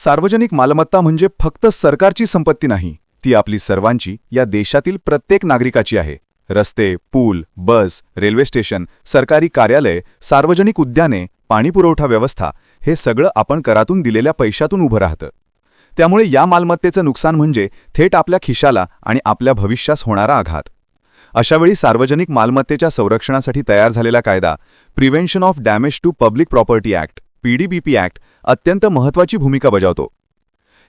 सार्वजनिक मालमत्ता म्हणजे फक्त सरकारची संपत्ती नाही, ती आपली सर्वांची, या देशातील प्रत्येक नागरिकाची आहे. रस्ते, पूल, बस, रेल्वे स्टेशन, सरकारी कार्यालय, सार्वजनिक उद्याने, पाणीपुरवठा व्यवस्था हे सगळं आपण करातून दिलेल्या पैशातून उभं राहतं. त्यामुळे या मालमत्तेचं नुकसान म्हणजे थेट आपल्या खिशाला आणि आपल्या भविष्यास होणारा आघात. अशावेळी सार्वजनिक मालमत्तेच्या संरक्षणासाठी तयार झालेला कायदा prevention of damage to public property act (PDPP) act अत्यंत महत्त्वाची भूमिका बजावतो.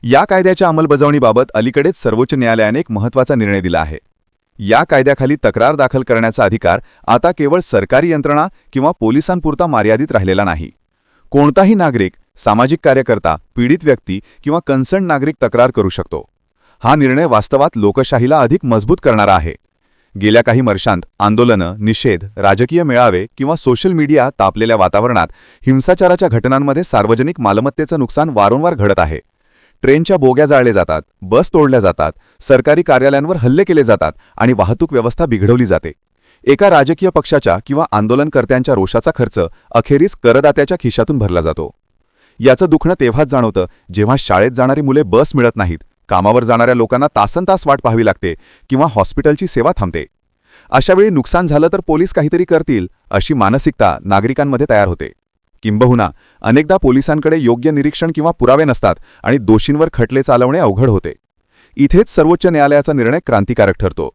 या कायद्याच्या अंमलबजावणीबाबत अलीकडेच सर्वोच्च न्यायालयाने एक महत्त्वाचा निर्णय दिला आहे. या कायद्याखाली तक्रार दाखल करण्याचा अधिकार आता केवळ सरकारी यंत्रणा किंवा पोलिसांपुरता मर्यादित राहिलेला नाही. कोणताही नागरिक, सामाजिक कार्यकर्ता, पीडित व्यक्ती किंवा कन्सर्न नागरिक तक्रार करू शकतो. हा निर्णय वास्तवात लोकशाहीला अधिक मजबूत करणारा आहे. गेल्या काही वर्षांत आंदोलनं, निषेध, राजकीय मेळावे किंवा सोशल मीडिया तापलेल्या वातावरणात हिंसाचाराच्या घटनांमध्ये सार्वजनिक मालमत्तेचं नुकसान वारंवार घडत आहे. ट्रेनच्या बोग्या जाळल्या जातात, बस तोडल्या जातात, सरकारी कार्यालयांवर हल्ले केले जातात आणि वाहतूक व्यवस्था बिघडवली जाते. एका राजकीय पक्षाच्या किंवा आंदोलनकर्त्यांच्या रोषाचा खर्च अखेरीस करदात्याच्या खिशातून भरला जातो. याचं दुखणं तेव्हाच जाणवतं जेव्हा शाळेत जाणारी मुले बस मिळत नाहीत, कामावर जाणाऱ्या लोकांना तासनतास वाट पाहावी लागते किंवा हॉस्पिटलची सेवा थांबते. अशावेळी नुकसान झालं तर पोलीस काहीतरी करतील अशी मानसिकता नागरिकांमध्ये तयार होते. किंबहुना अनेकदा पोलिसांकडे योग्य निरीक्षण किंवा पुरावे नसतात आणि दोषींवर खटले चालवणे अवघड होते. इथेच सर्वोच्च न्यायालयाचा निर्णय क्रांतिकारक ठरतो.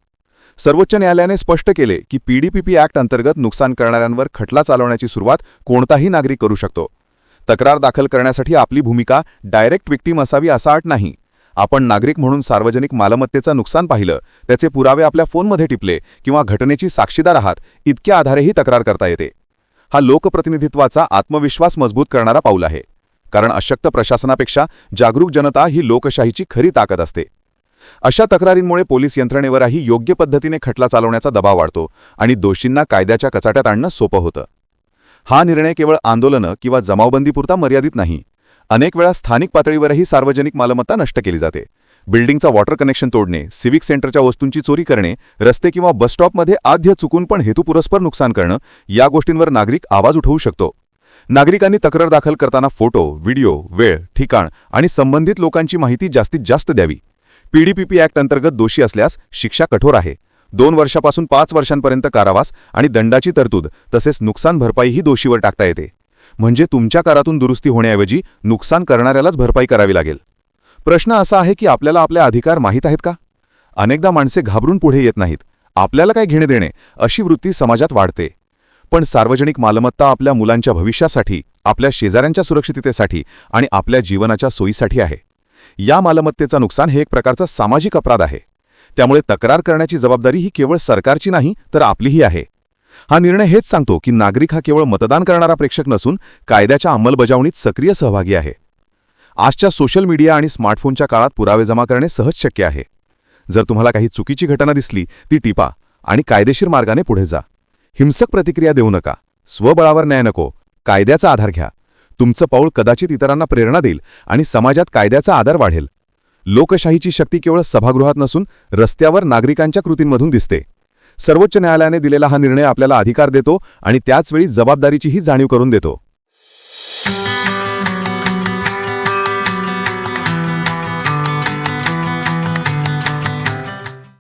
सर्वोच्च न्यायालयाने स्पष्ट केले की PDPP ॲक्ट अंतर्गत नुकसान करणाऱ्यांवर खटला चालवण्याची सुरुवात कोणताही नागरिक करू शकतो. तक्रार दाखल करण्यासाठी आपली भूमिका डायरेक्ट विक्टीम असावी असा अट नाही. आपण नागरिक म्हणून सार्वजनिक मालमत्तेचं नुकसान पाहिलं, त्याचे पुरावे आपल्या फोनमध्ये टिपले किंवा घटनेची साक्षीदार आहात, इतक्या आधारेही तक्रार करता येते. हा लोकप्रतिनिधित्वाचा आत्मविश्वास मजबूत करणारा पाऊल आहे. कारण अशक्त प्रशासनापेक्षा जागरूक जनता ही लोकशाहीची खरी ताकद असते. अशा तक्रारींमुळे पोलीस यंत्रणेवरही योग्य पद्धतीने खटला चालवण्याचा दबाव वाढतो आणि दोषींना कायद्याच्या कचाट्यात आणणं सोपं होतं. हा निर्णय केवळ आंदोलनं किंवा जमावबंदीपुरता मर्यादित नाही. अनेक वेळा स्थानिक पातळीवरही सार्वजनिक मालमत्ता नष्ट केली जाते. बिल्डिंगचा वॉटर कनेक्शन तोडणे, सिव्हिक सेंटरच्या वस्तूंची चोरी करणे, रस्ते किंवा बस स्टॉपमध्ये आद्य चुकून पण हेतुपुरस्पर नुकसान करणं, या गोष्टींवर नागरिक आवाज उठवू शकतो. नागरिकांनी तक्रार दाखल करताना फोटो, व्हिडिओ, वेळ, ठिकाण आणि संबंधित लोकांची माहिती जास्तीत जास्त द्यावी. PDPP ॲक्ट अंतर्गत दोषी असल्यास शिक्षा कठोर आहे. 2 वर्षापासून 5 वर्षांपर्यंत कारावास आणि दंडाची तरतूद तसेच नुकसान भरपाईही दोषीवर टाकता येते. म्हणजे तुमच्या करातून दुरुस्ती होण्याऐवजी नुकसान करणाऱ्यालाच भरपाई करावी लागेल. प्रश्न असा आहे की आपल्याला आपले अधिकार माहीत आहेत का? अनेकदा माणसे घाबरून पुढे येत नाहीत. आपल्याला काय घेणे देणे अशी वृत्ती समाजात वाढते. पण सार्वजनिक मालमत्ता आपल्या मुलांच्या भविष्यासाठी, आपल्या शेजाऱ्यांच्या सुरक्षिततेसाठी आणि आपल्या जीवनाच्या सोयीसाठी आहे. या मालमत्तेचं नुकसान हे एक प्रकारचा सामाजिक अपराध आहे. त्यामुळे तक्रार करण्याची जबाबदारी ही केवळ सरकारची नाही तर आपलीही आहे. हा निर्णय हेच सांगतो की नागरिक हा केवळ मतदान करणारा प्रेक्षक नसून कायद्याच्या अंमलबजावणीत सक्रिय सहभागी आहे. आजच्या सोशल मीडिया आणि स्मार्टफोनच्या काळात पुरावे जमा करणे सहज शक्य आहे. जर तुम्हाला काही चुकीची घटना दिसली ती टिपा आणि कायदेशीर मार्गाने पुढे जा. हिंसक प्रतिक्रिया देऊ नका. स्वबळावर न्याय नको. कायद्याचा आधार घ्या. तुमचं पाऊल कदाचित इतरांना प्रेरणा देईल आणि समाजात कायद्याचा आदर वाढेल. लोकशाहीची शक्ती केवळ सभागृहात नसून रस्त्यावर नागरिकांच्या कृतींमधून दिसते. सर्वोच्च न्यायालयाने दिलेला हा निर्णय आपल्याला अधिकार देतो आणि त्याचवेळी जबाबदारीचीही जाणीव करून देतो.